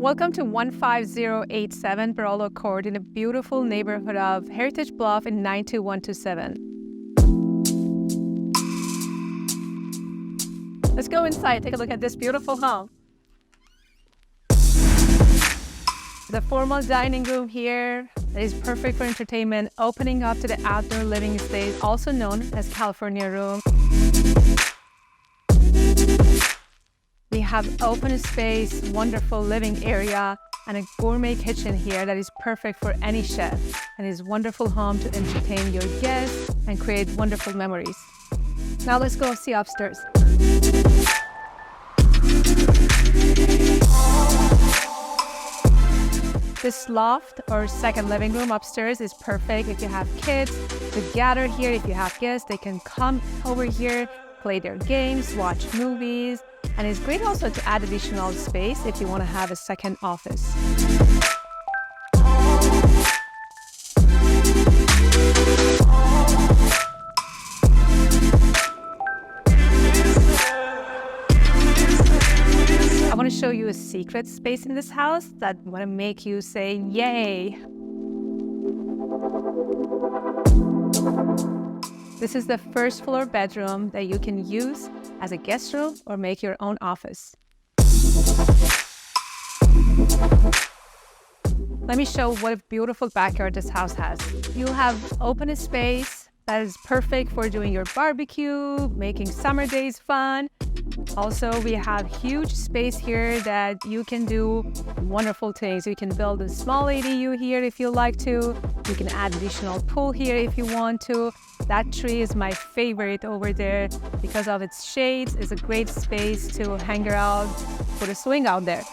Welcome to 15087 Barolo Court in the beautiful neighborhood of Heritage Bluff in 92127. Let's go inside, take a look at this beautiful home. The formal dining room here that is perfect for entertainment, opening up to the outdoor living space, also known as California room. We have open space, wonderful living area, and a gourmet kitchen here that is perfect for any chef, and is a wonderful home to entertain your guests and create wonderful memories. Now let's go see upstairs. This loft or second living room upstairs is perfect if you have kids to gather here. If you have guests, they can come over here, play their games, watch movies, and it's great also to add additional space if you want to have a second office. I want to show you a secret space in this house that want to make you say, yay. This is the first floor bedroom that you can use as a guest room or make your own office. Let me show what a beautiful backyard this house has. You'll have open space that is perfect for doing your barbecue, making summer days fun. Also, we have huge space here that you can do wonderful things. You can build a small ADU here if you like to. You can add additional pool here if you want to. That tree is my favorite over there because of its shades. It's a great space to hang out, put a swing out there.